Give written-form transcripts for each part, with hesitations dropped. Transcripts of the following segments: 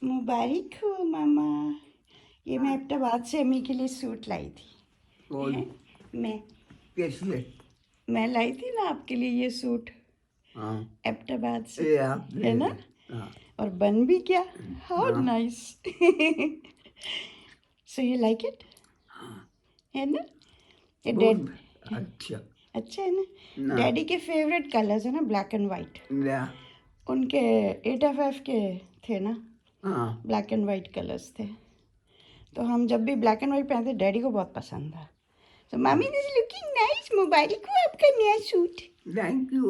मुबारक हो मामा। ये मैं एबटाबाद से अम्मी के लिए सूट लाई थी। और हैं? मैं कैसे? मैं लाई थी ना आपके लिए ये सूट हाँ एबटाबाद से, ये आपने है ना? हाँ और बन भी गया। हाउ हाँ nice. So you like it, हाँ है ना? ये डैड बहुत अच्छा अच्छा है ना? ना डैडी के फेवरेट कलर्स है ना, ब्लैक एंड वाइट। ना उनके 8FF के थे ना, हाँ ब्लैक एंड वाइट कलर्स थे। तो हम जब भी ब्लैक एंड वाइट पहनते डैडी को बहुत पसंद था। तो मामी दिस लुकिंग नाइस, मुबारक हो आपका नया सूट। थैंक यू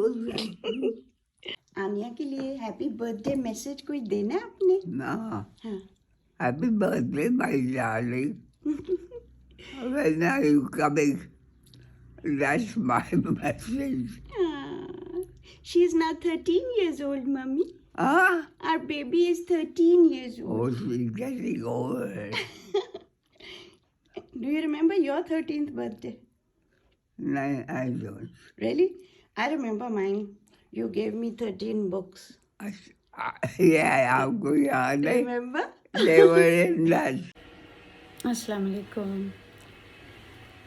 आनिया के लिए हैप्पी बर्थडे मैसेज कोई देना है आपने? ना हाँ। Happy birthday my darling when are you coming? That's my message. She is now 13 years old, mommy. Ah, Our baby is 13 years old. oh, she's getting old. Do you remember your 13th birthday? No, I don't. Really? I remember mine. You gave me 13 books. Yeah, आपको याद है? Remember? They were in that. अस्सलाम वालेकुम।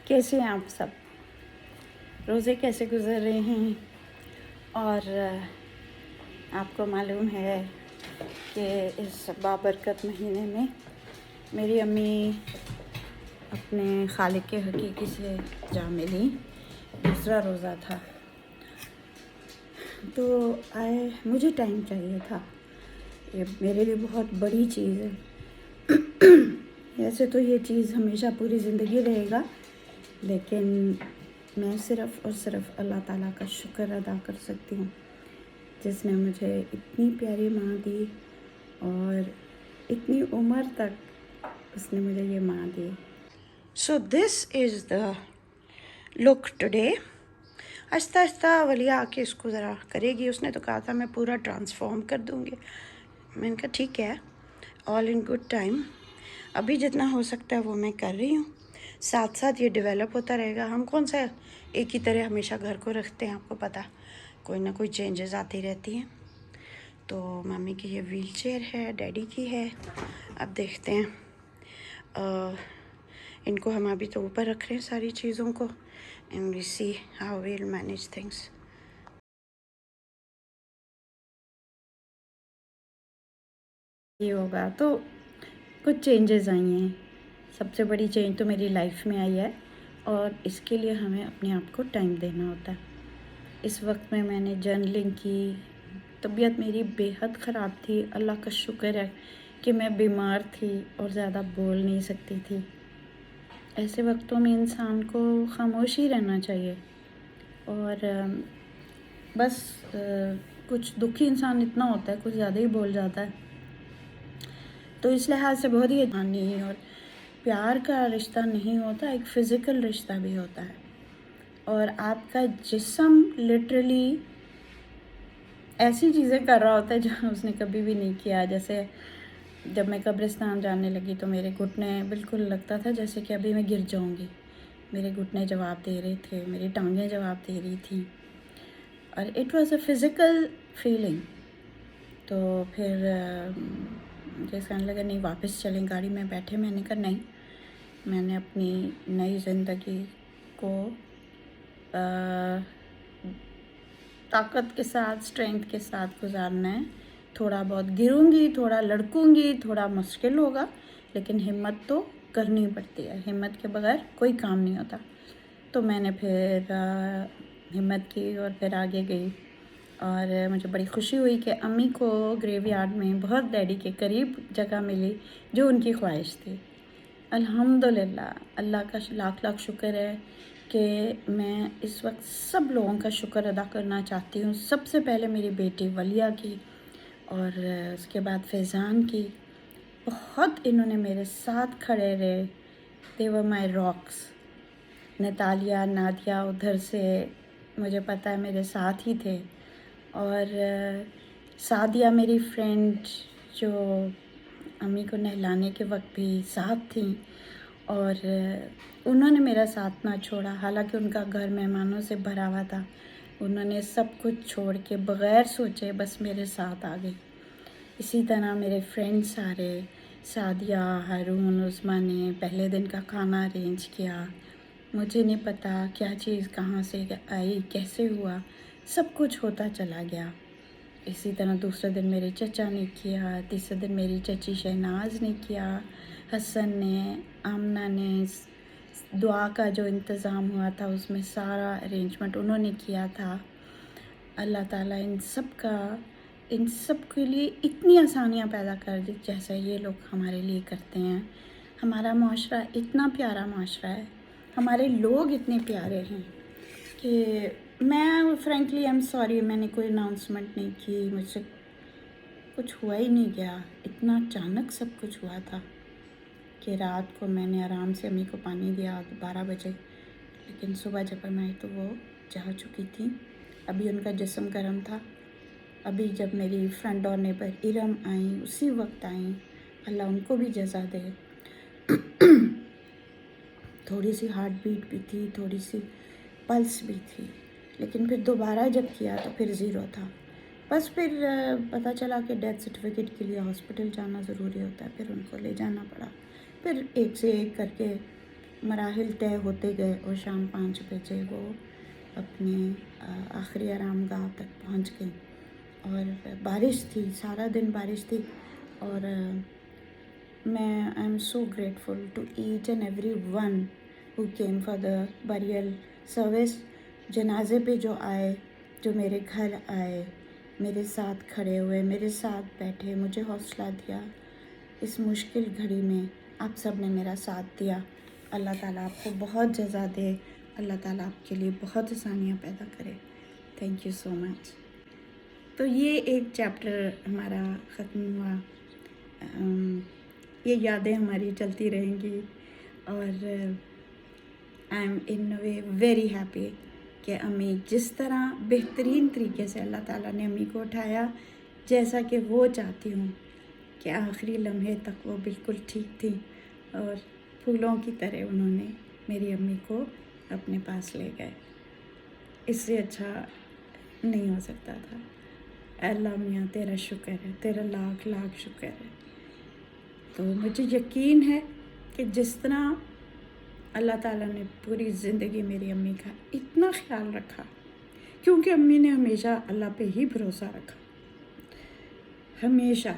कैसे हैं आप सब? रोज़े कैसे गुजर रहे हैं? और आपको मालूम है कि इस बाबरकत महीने में मेरी अम्मी अपने खालिक के हकीकी से जा मिली। दूसरा रोज़ा था तो मुझे टाइम चाहिए था। ये मेरे लिए बहुत बड़ी चीज़ है। वैसे तो ये चीज़ हमेशा पूरी ज़िंदगी रहेगा, लेकिन मैं सिर्फ़ और सिर्फ अल्लाह ताला का शुक्र अदा कर सकती हूँ जिसने मुझे इतनी प्यारी माँ दी और इतनी उम्र तक उसने मुझे ये माँ दी। So this is the look today. आहिस्ता आहिस्ता वलिया आके इसको ज़रा करेगी। उसने तो कहा था मैं पूरा ट्रांसफॉर्म कर दूँगी। मैंने कहा ठीक है, ऑल इन गुड टाइम। अभी जितना हो सकता है वो मैं कर रही हूँ, साथ साथ ये डेवलप होता रहेगा। हम कौन सा एक ही तरह हमेशा घर को रखते हैं, आपको पता, कोई ना कोई चेंजेस आती रहती हैं। तो मम्मी की ये व्हील चेयर है, डैडी की है। अब देखते हैं, इनको हम अभी तो ऊपर रख रहे हैं सारी चीज़ों को, and we see how we will manage things. ये होगा तो कुछ चेंजेस आई हैं। सबसे बड़ी चेंज तो मेरी लाइफ में आई है और इसके लिए हमें अपने आप को टाइम देना होता है। इस वक्त में मैंने जर्नलिंग की। तबीयत मेरी बेहद ख़राब थी। अल्लाह का शुक्र है कि मैं बीमार थी और ज़्यादा बोल नहीं सकती थी। ऐसे वक्तों में इंसान को खामोश ही रहना चाहिए और बस कुछ दुखी इंसान इतना होता है, कुछ ज़्यादा ही बोल जाता है। तो इस लिहाज से बहुत ही नहीं, और प्यार का रिश्ता नहीं होता, एक फ़िज़िकल रिश्ता भी होता है। और आपका जिस्म लिटरली ऐसी चीज़ें कर रहा होता है जो उसने कभी भी नहीं किया। जैसे जब मैं कब्रिस्तान जाने लगी तो मेरे घुटने बिल्कुल लगता था जैसे कि अभी मैं गिर जाऊंगी। मेरे घुटने जवाब दे रहे थे, मेरी टांगें जवाब दे रही थी, और it was a physical feeling. तो फिर मुझे कहने लगा नहीं वापस चलें, गाड़ी में बैठे। मैंने कहा नहीं, मैंने अपनी नई ज़िंदगी को ताकत के साथ, स्ट्रेंथ के साथ गुजारना है। थोड़ा बहुत गिरूंगी, थोड़ा लड़कूंगी, थोड़ा मुश्किल होगा, लेकिन हिम्मत तो करनी पड़ती है। हिम्मत के बगैर कोई काम नहीं होता। तो मैंने फिर हिम्मत की और फिर आगे गई। और मुझे बड़ी खुशी हुई कि अम्मी को ग्रेवयार्ड में बहुत डैडी के करीब जगह मिली जो उनकी ख्वाहिश थी। अल्हम्दुलिल्लाह, अल्लाह का लाख लाख शुक्र है कि मैं इस वक्त सब लोगों का शुक्र अदा करना चाहती हूँ। सबसे पहले मेरी बेटी वलिया की, और उसके बाद फैज़ान की। बहुत इन्होंने मेरे साथ खड़े रहे। दे वर माई रॉक्स। नतालिया, नादिया उधर से मुझे पता है मेरे साथ ही थे, और सादिया मेरी फ्रेंड जो अम्मी को नहलाने के वक्त भी साथ थी, और उन्होंने मेरा साथ ना छोड़ा। हालांकि उनका घर मेहमानों से भरा हुआ था, उन्होंने सब कुछ छोड़ के बग़ैर सोचे बस मेरे साथ आ गई। इसी तरह मेरे फ्रेंड्स सारे, सादिया, हारून, उस्मा ने पहले दिन का खाना अरेंज किया। मुझे नहीं पता क्या चीज़ कहाँ से आई, कैसे हुआ, सब कुछ होता चला गया। इसी तरह दूसरे दिन मेरे चचा ने किया, तीसरे दिन मेरी चची शहनाज ने किया, हसन ने, आमना ने, दुआ का जो इंतज़ाम हुआ था उसमें सारा अरेंजमेंट उन्होंने किया था। अल्लाह ताला इन सब के लिए इतनी आसानियाँ पैदा कर दी जैसा ये लोग हमारे लिए करते हैं। हमारा माशरा इतना प्यारा माशरा है, हमारे लोग इतने प्यारे हैं कि मैं फ्रेंकली आई एम सॉरी, मैंने कोई अनाउंसमेंट नहीं की, मुझसे कुछ हुआ ही नहीं गया। इतना अचानक सब कुछ हुआ था कि रात को मैंने आराम से अम्मी को पानी दिया 12 बजे, लेकिन सुबह जब मैं आई तो वो जा चुकी थी। अभी उनका जिस्म गर्म था। अभी जब मेरी फ्रेंड और नेबर इरम आई उसी वक्त आई, अल्लाह उनको भी जज़ा दे। थोड़ी सी हार्ट बीट भी थी, थोड़ी सी पल्स भी थी, लेकिन फिर दोबारा जब किया तो फिर ज़ीरो था। बस फिर पता चला कि डेथ सर्टिफिकेट के लिए हॉस्पिटल जाना ज़रूरी होता है, फिर उनको ले जाना पड़ा। फिर एक से एक करके मराहिल तय होते गए और शाम 5 बजे वो अपने आखिरी आरामगाह तक पहुंच गई। और बारिश थी, सारा दिन बारिश थी। और मैं I am so grateful to each and every one who came for the burial service. जनाजे पे जो आए, जो मेरे घर आए, मेरे साथ खड़े हुए, मेरे साथ बैठे, मुझे हौसला दिया। इस मुश्किल घड़ी में आप सब ने मेरा साथ दिया। अल्लाह ताला आपको बहुत जज़ा दे, अल्लाह ताला आपके लिए बहुत आसानियाँ पैदा करे। Thank you so much. तो ये एक चैप्टर हमारा ख़त्म हुआ। ये यादें हमारी चलती रहेंगी और I am in a way very happy कि अम्मी जिस तरह बेहतरीन तरीके से अल्लाह ताला ने अम्मी को उठाया, जैसा कि वो चाहती हूँ कि आखिरी लम्हे तक वो बिल्कुल ठीक थी और फूलों की तरह उन्होंने मेरी अम्मी को अपने पास ले गए। इससे अच्छा नहीं हो सकता था। अल्लाह मियाँ तेरा शुक्र है, तेरा लाख लाख शुक्र है। तो मुझे यकीन है कि जिस तरह अल्लाह ताला ने पूरी ज़िंदगी मेरी अम्मी का इतना ख्याल रखा, क्योंकि अम्मी ने हमेशा अल्लाह पे ही भरोसा रखा। हमेशा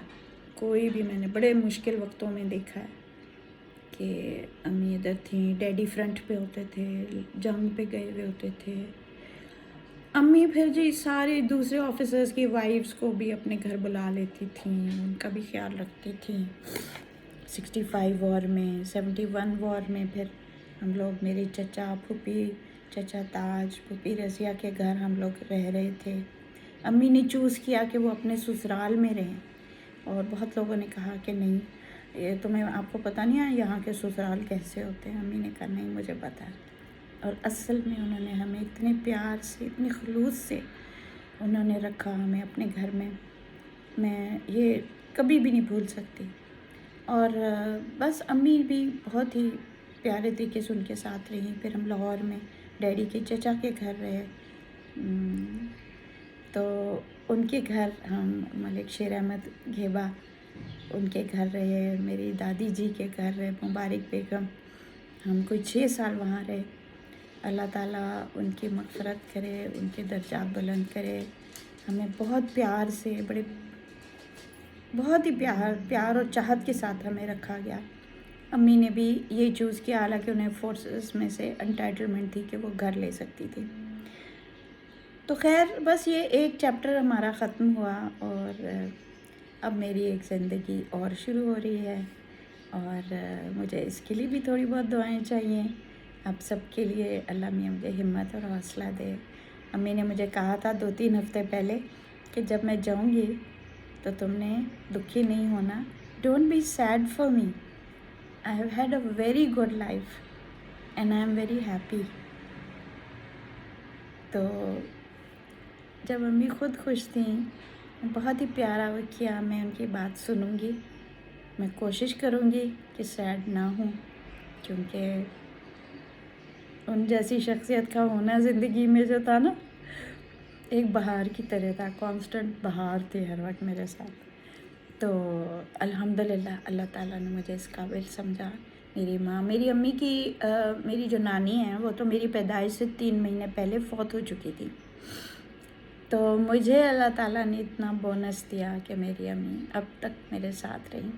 कोई भी, मैंने बड़े मुश्किल वक्तों में देखा है कि अम्मी इधर थी, डैडी फ्रंट पे होते थे, जंग पे गए हुए होते थे। अम्मी फिर जी सारे दूसरे ऑफिसर्स की वाइफ्स को भी अपने घर बुला लेती थी, उनका भी ख्याल रखती थी। 65 वॉर में, 71 वॉर में फिर हम लोग, मेरे चचा, फूफी, चचा ताज, फूफी रज़िया के घर हम लोग रह रहे थे। अम्मी ने चूज़ किया कि वो अपने ससुराल में रहें, और बहुत लोगों ने कहा कि नहीं, ये तुम्हें, आपको पता नहीं है यहाँ के ससुराल कैसे होते हैं। अम्मी ने कहा नहीं, मुझे पता है। और असल में उन्होंने हमें इतने प्यार से, इतने खलूस से उन्होंने रखा हमें अपने घर में, मैं ये कभी भी नहीं भूल सकती। और बस अम्मी भी बहुत ही प्यारे तरीके से उनके साथ रही। फिर हम लाहौर में डैडी के चचा के घर रहे, तो उनके घर हम, मलिक शेर अहमद घेबा, उनके घर रहे, मेरी दादी जी के घर रहे, मुबारक बेगम, हम कोई 6 साल वहाँ रहे। अल्लाह ताला उनकी मग़फ़िरत करे, उनके दर्जात बुलंद करे। हमें बहुत प्यार से, बड़े बहुत ही प्यार और चाहत के साथ हमें रखा गया। अम्मी ने भी ये चूज़ किया, हालांकि उन्हें फोर्सेस में से एंटाइटलमेंट थी कि वो घर ले सकती थी। तो खैर, बस ये एक चैप्टर हमारा ख़त्म हुआ और अब मेरी एक ज़िंदगी और शुरू हो रही है। और मुझे इसके लिए भी थोड़ी बहुत दुआएं चाहिए आप सबके लिए। अल्लाह मियाँ मुझे हिम्मत और हौसला दे। अम्मी ने मुझे कहा था 2-3 हफ़्ते पहले कि जब मैं जाऊंगी तो तुमने दुखी नहीं होना, don't be sad for me, I have had a very good life and I am very happy. तो जब अम्मी ख़ुद खुश थी, बहुत ही प्यारा वो किया, मैं उनकी बात सुनूंगी, मैं कोशिश करूंगी कि सैड ना हूँ, क्योंकि उन जैसी शख्सियत का होना ज़िंदगी में जो था ना, एक बहार की तरह था, कांस्टेंट बहार थे हर वक्त मेरे साथ। तो अल्हम्दुलिल्लाह अल्लाह ताला ने मुझे इस काबिल समझा। मेरी माँ, मेरी अम्मी की मेरी जो नानी है वो तो मेरी पैदाइश से 3 महीने पहले फ़ौत हो चुकी थी। तो मुझे अल्लाह ताला ने इतना बोनस दिया कि मेरी अम्मी अब तक मेरे साथ रही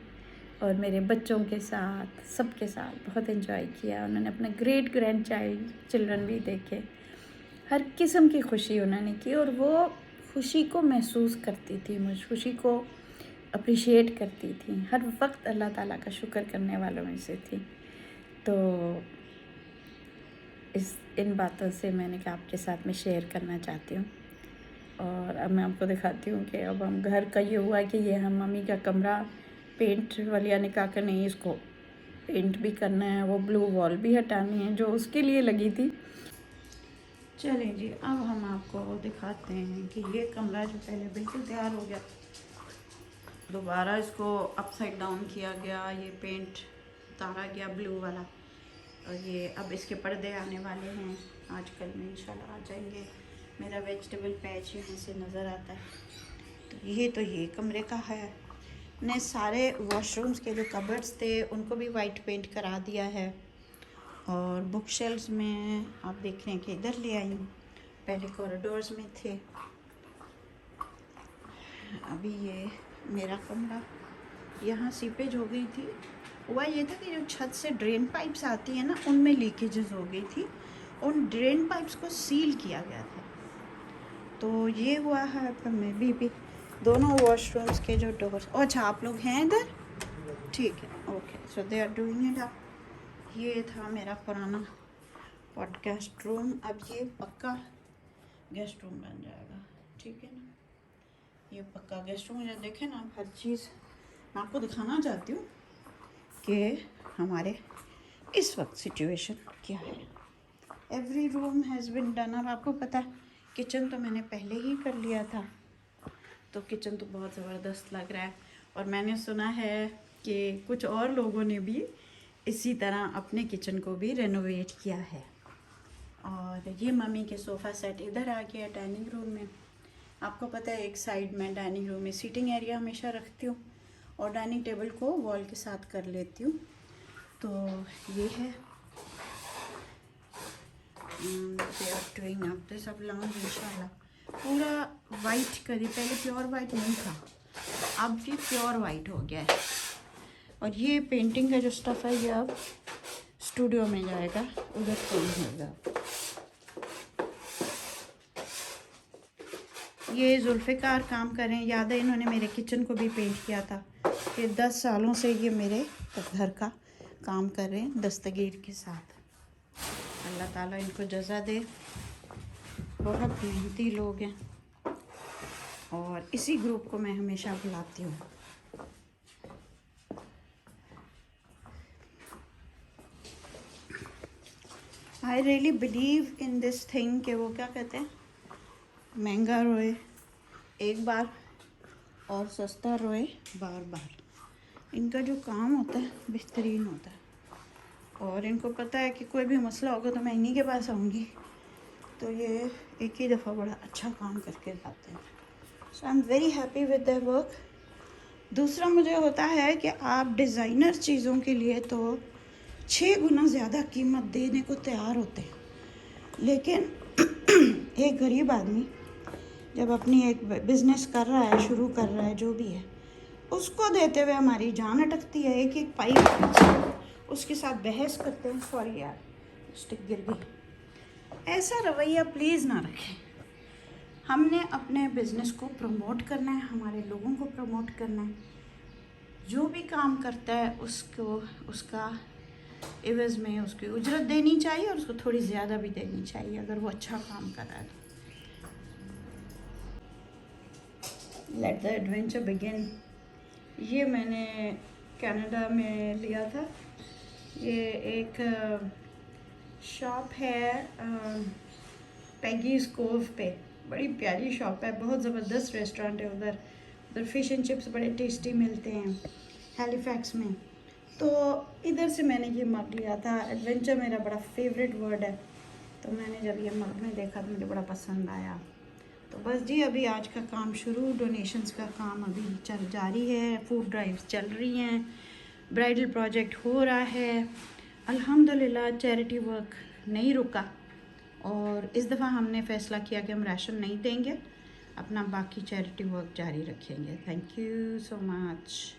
और मेरे बच्चों के साथ, सबके साथ बहुत एंजॉय किया। उन्होंने अपने ग्रेट ग्रैंड चिल्ड्रन भी देखे। हर किस्म की खुशी उन्होंने की और वो खुशी को महसूस करती थी, मुझ खुशी को अप्रिशिएट करती थी। हर वक्त अल्लाह ताला का शुक्र करने वालों में से थी। तो इन बातों से मैंने कहा आपके साथ में शेयर करना चाहती हूँ। और अब मैं आपको दिखाती हूँ कि अब हम घर का ये हुआ कि ये हम मम्मी का कमरा पेंट वालिया ने कहा कि नहीं इसको पेंट भी करना है, वो ब्लू वॉल भी हटानी है जो उसके लिए लगी थी। चलें जी, अब हम आपको दिखाते हैं कि ये कमरा जो पहले बिल्कुल तैयार हो गया, दोबारा इसको अपसाइड डाउन किया गया, ये पेंट उतारा गया ब्लू वाला, और ये अब इसके पर्दे आने वाले हैं। आजकल में इंशाल्लाह आ जाएंगे। मेरा वेजिटेबल पैच यहाँ से नज़र आता है। तो ये कमरे का है। मैंने सारे वॉशरूम्स के जो कबर्ड्स थे उनको भी वाइट पेंट करा दिया है। और बुक शेल्फ्स में आप देख रहे हैं कि इधर ले आई हूँ, पहले कॉरिडोर्स में थे। अभी ये मेरा कमरा, यहाँ सीपेज हो गई थी। हुआ ये था कि जो छत से ड्रेन पाइप्स आती है ना, उनमें लीकेजेस हो गई थी। उन ड्रेन पाइप्स को सील किया गया था। तो ये हुआ है पर मैं भी दोनों वॉशरूम्स के जो डोर्स। अच्छा आप लोग हैं इधर, ठीक है, okay, so they are doing it up. ये था मेरा पुराना पॉडकास्ट रूम, अब ये पक्का गेस्ट रूम बन जाएगा, ठीक है ना। ये पक्का गेस्ट रूम, मुझे देखें ना हर चीज़ मैं आपको दिखाना चाहती हूँ कि हमारे इस वक्त सिचुएशन क्या है। Every room has been done. अब आपको पता है किचन तो मैंने पहले ही कर लिया था, तो किचन तो बहुत ज़बरदस्त लग रहा है। और मैंने सुना है कि कुछ और लोगों ने भी इसी तरह अपने किचन को भी रेनोवेट किया है। और ये मम्मी के सोफ़ा सेट इधर आ गया डाइनिंग रूम में। आपको पता है एक साइड में डाइनिंग रूम में सीटिंग एरिया हमेशा रखती हूँ और डाइनिंग टेबल को वॉल के साथ कर लेती हूँ। तो ये है they are doing up this अब लाउंज इंशाल्लाह पूरा वाइट करी। पहले प्योर वाइट नहीं था, अब ये प्योर वाइट हो गया है। और ये पेंटिंग का जो स्टफ़ है ये अब स्टूडियो में जाएगा, उधर काम होगा। ये जुल्फ़िकार काम कर रहे हैं। याद है इन्होंने मेरे किचन को भी पेंट किया था। ये 10 सालों से ये मेरे घर का काम कर रहे हैं दस्तगीर के साथ। अल्लाह ताला इनको जज़ा दे, बहुत मेहनती लोग हैं और इसी ग्रुप को मैं हमेशा बुलाती हूँ। I really believe in this thing कि वो क्या कहते हैं, महंगा रोए एक बार और सस्ता रोए बार बार। इनका जो काम होता है बेहतरीन होता है और इनको पता है कि कोई भी मसला होगा तो मैं इन्हीं के पास आऊँगी, तो ये एक ही दफ़ा बड़ा अच्छा काम करके जाते हैं। So I am very happy with their work. दूसरा मुझे होता है कि आप डिज़ाइनर चीज़ों के लिए तो 6 गुना ज़्यादा कीमत देने को तैयार होते हैं, लेकिन एक गरीब आदमी जब अपनी एक बिज़नेस कर रहा है, शुरू कर रहा है, जो भी है, उसको देते हुए हमारी जान अटकती है। एक एक पाइप उसके साथ बहस करते हैं। सॉरी यार स्टिक गिर गई। ऐसा रवैया प्लीज़ ना रखें। हमने अपने बिज़नेस को प्रमोट करना है, हमारे लोगों को प्रमोट करना है। जो भी काम करता है उसको उसका एवज़ में उसकी उजरत देनी चाहिए और उसको थोड़ी ज़्यादा भी देनी चाहिए अगर वो अच्छा काम कर रहा है। Let the adventure begin. ये मैंने कनाडा में लिया था। ये एक शॉप है पैगीज़ कोव पे, बड़ी प्यारी शॉप है, बहुत ज़बरदस्त रेस्टोरेंट है उधर। उधर फ़िश एंड चिप्स बड़े टेस्टी मिलते हैं हैलिफैक्स में। तो इधर से मैंने ये मग लिया था। एडवेंचर मेरा बड़ा फेवरेट वर्ड है, तो मैंने जब ये मग में देखा तो मुझे बड़ा पसंद आया। तो बस जी अभी आज का काम शुरू, डोनेशंस का काम अभी चल जारी है, फूड ड्राइव्स चल रही हैं, ब्राइडल प्रोजेक्ट हो रहा है। अल्हम्दुलिल्लाह चैरिटी वर्क नहीं रुका और इस दफ़ा हमने फ़ैसला किया कि हम राशन नहीं देंगे, अपना बाकी चैरिटी वर्क जारी रखेंगे। Thank you so much.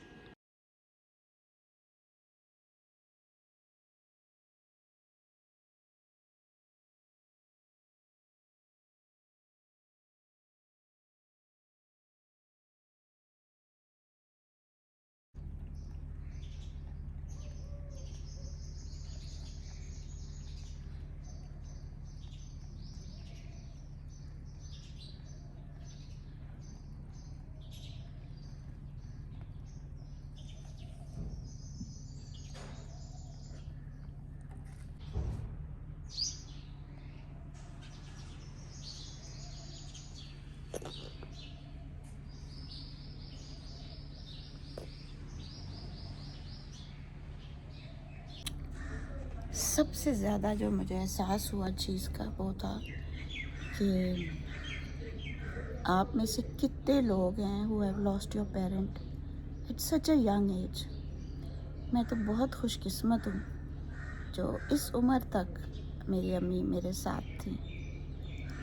सबसे ज़्यादा जो मुझे एहसास हुआ चीज़ का वो था कि आप में से कितने लोग हैं who have lost your parent at such a young age. मैं तो बहुत खुशकिस्मत हूँ जो इस उम्र तक मेरी अम्मी मेरे साथ थी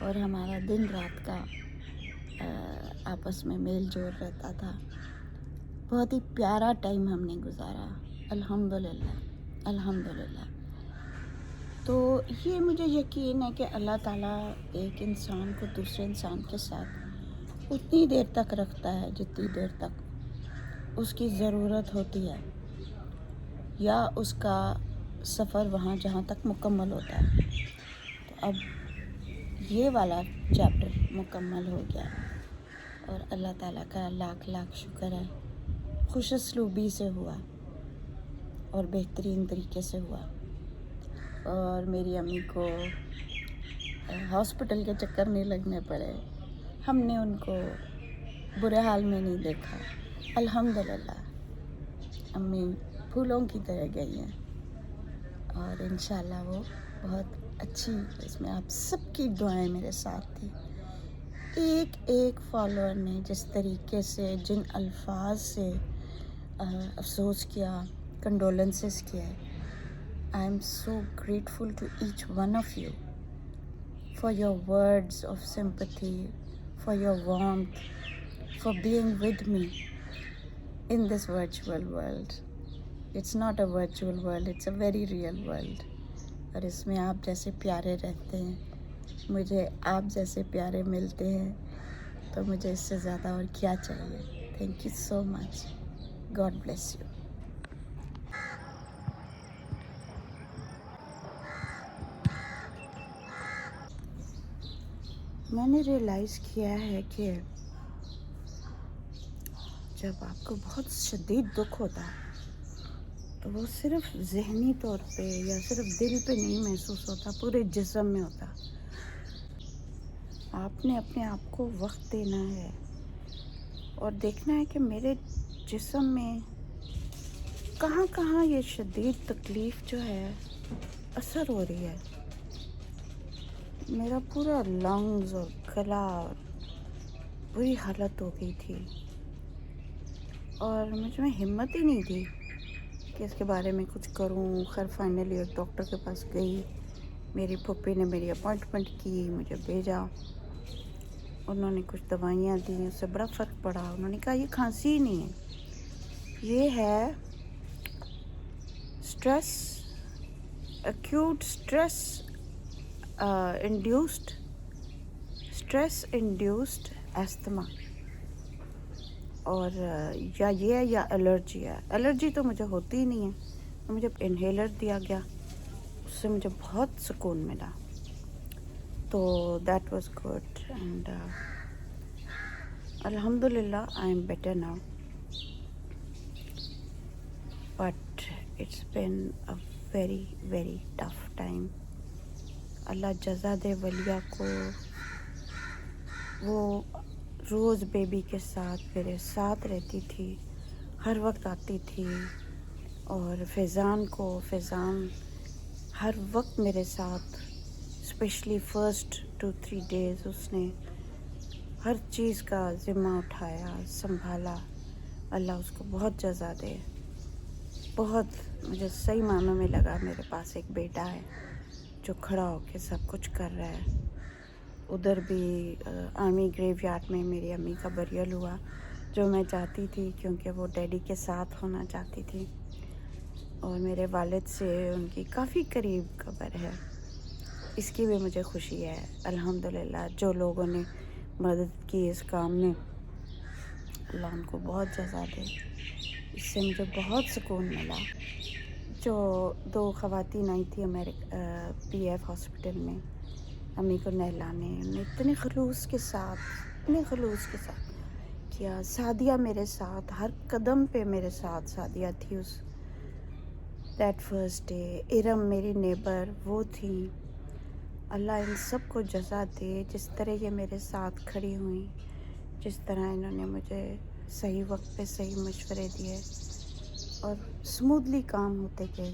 और हमारा दिन रात का आपस में मेल जोल रहता था। बहुत ही प्यारा टाइम हमने गुजारा, अल्हम्दुलिल्लाह अल्हम्दुलिल्लाह। तो ये मुझे यकीन है कि अल्लाह ताला एक इंसान को दूसरे इंसान के साथ उतनी देर तक रखता है जितनी देर तक उसकी ज़रूरत होती है या उसका सफ़र वहाँ जहाँ तक मुकम्मल होता है। तो अब ये वाला चैप्टर मुकम्मल हो गया और अल्लाह ताला का लाख लाख शुक्र है, खुश असलूबी से हुआ और बेहतरीन तरीके से हुआ और मेरी अम्मी को हॉस्पिटल के चक्कर नहीं लगने पड़े। हमने उनको बुरे हाल में नहीं देखा। अल्हम्दुलिल्लाह अम्मी फूलों की तरह गई हैं और इंशाल्लाह वो बहुत अच्छी, इसमें आप सबकी दुआएं मेरे साथ थी। एक एक फॉलोअर ने जिस तरीके से, जिन अल्फाज से अफसोस किया, कंडोलेंसेस किया, I am so grateful to each one of you for your words of sympathy, for your warmth, for being with me in this virtual world. It's not a virtual world, it's a very real world. और इसमें आप जैसे प्यारे रहते हैं, मुझे आप जैसे प्यारे मिलते हैं, तो मुझे इससे ज़्यादा और क्या चाहिए। Thank you so much. God bless you. मैंने रियलाइज़ किया है कि जब आपको बहुत शदीद दुख होता है तो वो सिर्फ ज़हनी तौर पे या सिर्फ दिल पे नहीं महसूस होता, पूरे जिस्म में होता। आपने अपने आप को वक्त देना है और देखना है कि मेरे जिस्म में कहाँ कहाँ ये शदीद तकलीफ़ जो है असर हो रही है। मेरा पूरा लंग्स और गला और बुरी हालत हो गई थी और मुझ में हिम्मत ही नहीं थी कि इसके बारे में कुछ करूं। खैर फाइनली एक डॉक्टर के पास गई, मेरी पप्पी ने मेरी अपॉइंटमेंट की, मुझे भेजा, उन्होंने कुछ दवाइयाँ दी, उससे बड़ा फ़र्क पड़ा। उन्होंने कहा ये खांसी ही नहीं है, ये है stress, acute stress induced asthma, और या ये है या एलर्जी है। एलर्जी तो मुझे होती ही नहीं है, तो मुझे इन्हेलर दिया गया, उससे मुझे बहुत सुकून मिला। तो दैट वाज गुड एंड अल्हम्दुलिल्लाह I am better now, but it's been a very very tough time. अल्लाह जज़ा दे वलिया को। वो रोज़ बेबी के साथ मेरे साथ रहती थी, हर वक्त आती थी, और फ़ैज़ान हर वक्त मेरे साथ, स्पेशली फ़र्स्ट 2-3 डेज़ उसने हर चीज़ का ज़िम्मा उठाया, संभाला। अल्लाह उसको बहुत जज़ा दे। बहुत मुझे सही मानों में लगा मेरे पास एक बेटा है जो खड़ा होके सब कुछ कर रहा है। उधर भी आर्मी ग्रेवयार्ड में मेरी अम्मी का बरियल हुआ, जो मैं चाहती थी, क्योंकि वो डैडी के साथ होना चाहती थी और मेरे वालिद से उनकी काफ़ी करीब खबर है। इसकी भी मुझे खुशी है अल्हम्दुलिल्लाह। जो लोगों ने मदद की इस काम में, अल्लाह उनको बहुत जज़ा दे। इससे मुझे बहुत सुकून मिला। जो 2 ख़वातीन आई थी पीएफ हॉस्पिटल में अम्मी को नहलाने, उन्होंने इतने खलूस के साथ किया। सादिया मेरे साथ, हर कदम पे मेरे साथ सादिया थी उस दैट फर्स्ट डे। इरम मेरी नेबर वो थी। अल्लाह इन सब को जज़ा दे, जिस तरह ये मेरे साथ खड़ी हुई, जिस तरह इन्होंने मुझे सही वक्त पे सही मशवरे दिए और स्मूथली काम होते गए।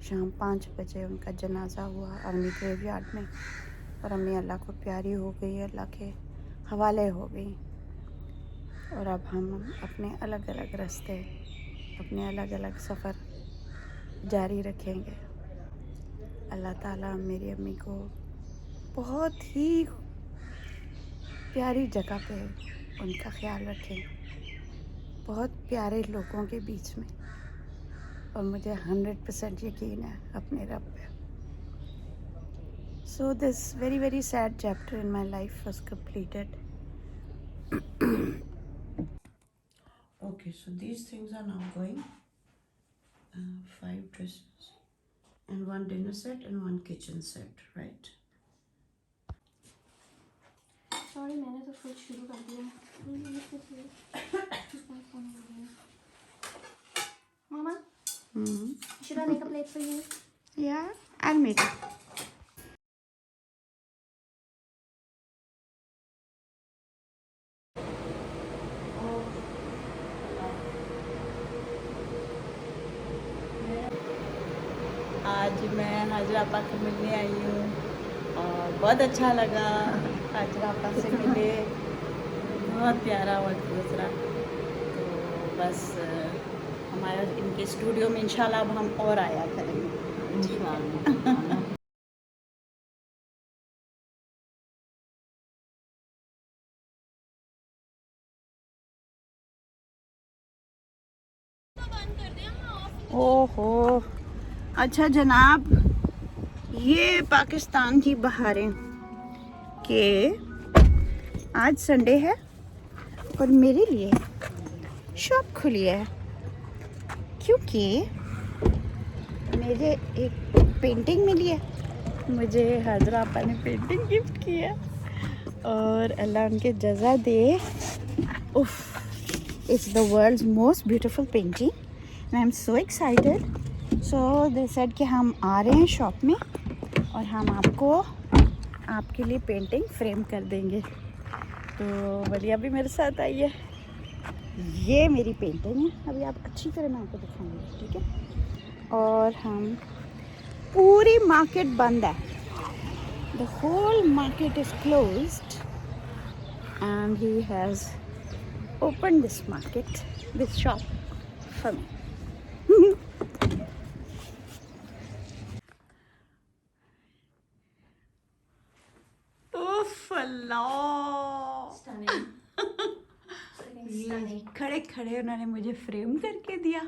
शाम 5 बजे उनका जनाजा हुआ आर्मी ग्रेवयार्ड में और अम्मी अल्लाह को प्यारी हो गई, अल्लाह के हवाले हो गई। और अब हम अपने अलग अलग रास्ते, अपने अलग अलग सफ़र जारी रखेंगे। अल्लाह ताला मेरी अम्मी को बहुत ही प्यारी जगह पे उनका ख्याल रखें, बहुत प्यारे लोगों के बीच में। और मुझे 100% यकीन है अपने रब पे। So this very very sad chapter in my life was completed. Okay, so these things are now going. 5 dresses and 1 dinner set and 1 kitchen set, right? Sorry मैंने तो खुद शुरू कर दिया। मामा, should I make a plate for you? Yeah, I'll make it. आज मैं हाजरा आपा को मिलने आई हूँ और बहुत अच्छा लगा हाजरा आपा से मिले। बहुत प्यारा वक्त गुजरा। तो बस हमारा इनके स्टूडियो में इंशाल्लाह अब हम और आया करेंगे इंशाल्लाह। ओहो, अच्छा जनाब, ये पाकिस्तान की बहारें कि आज संडे है और मेरे लिए शॉप खुली है, क्योंकि मेरे एक पेंटिंग मिली है। मुझे हाजरा आपा ने पेंटिंग गिफ्ट की है और अल्लाह उनके जज़ा दे। उफ, it's the world's most beautiful painting and I am so excited. So they said कि हम आ रहे हैं शॉप में और हम आपके लिए पेंटिंग फ्रेम कर देंगे। तो बलिया भी मेरे साथ आई है। ये मेरी पेंटिंग है, अभी आप अच्छी तरह मैं आपको दिखाऊंगी, ठीक है। और हम पूरी मार्केट बंद है, the whole market is closed and he has open this market, this shop for me. Stunning. ये खड़े खड़े उन्होंने मुझे फ्रेम करके दिया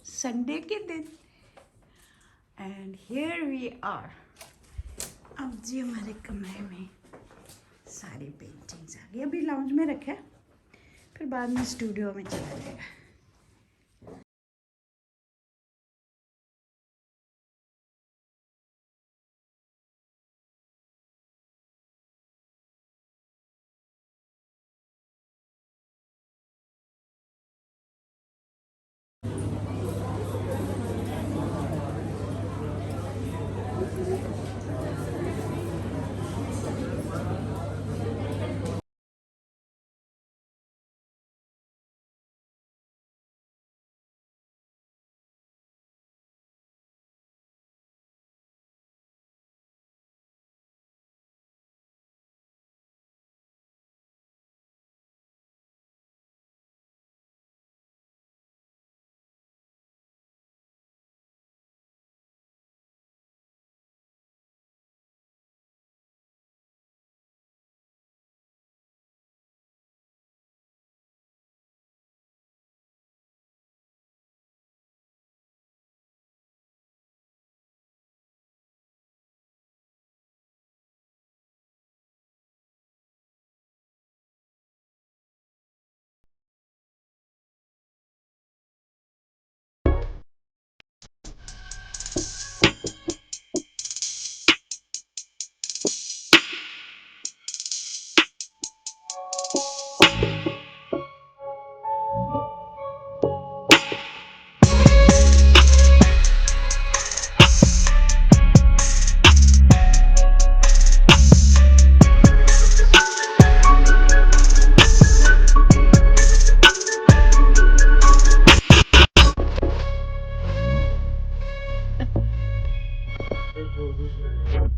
संडे के दिन। And here we are. अब जी हमारे कमरे में सारी पेंटिंग्स आ गई। अभी लाउंज में रखा है, फिर बाद में स्टूडियो में चला जाएगा।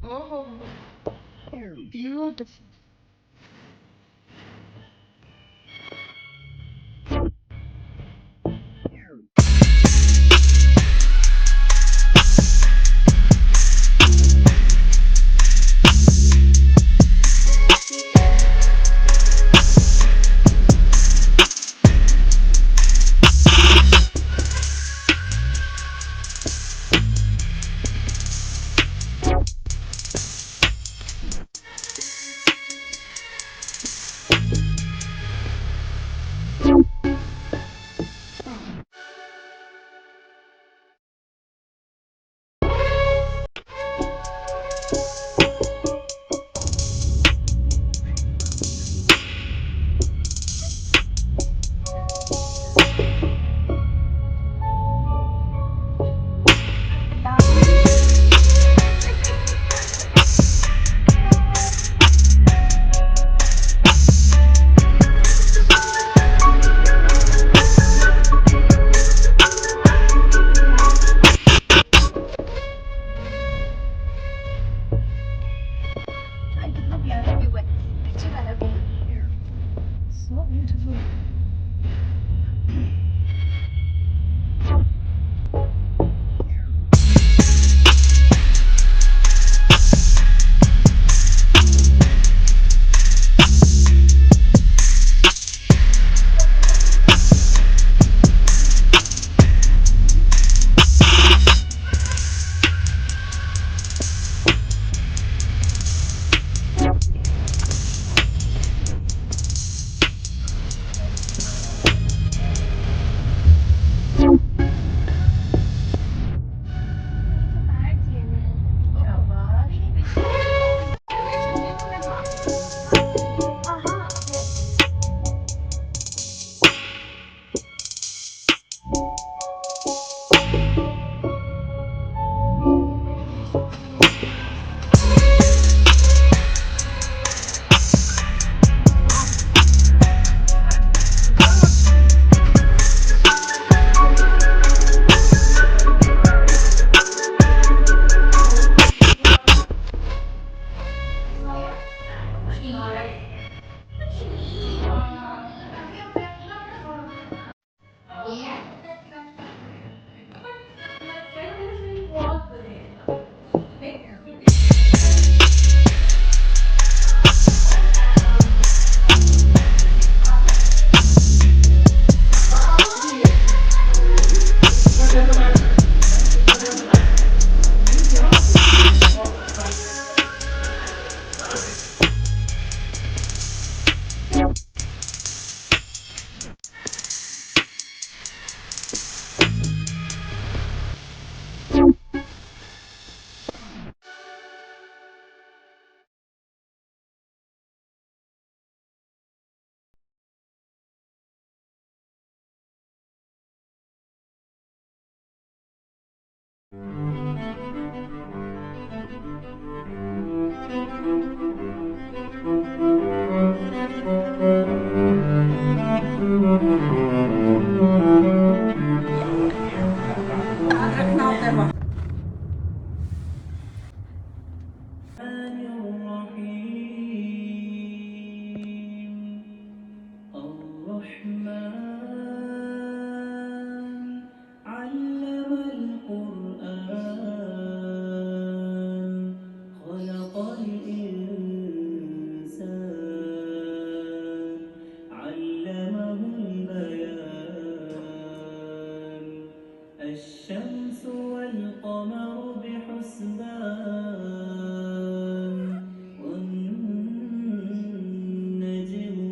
Oh, beautiful. कितना प्यारा व्यू है, पीछे वाला भी सो ब्यूटीफुल।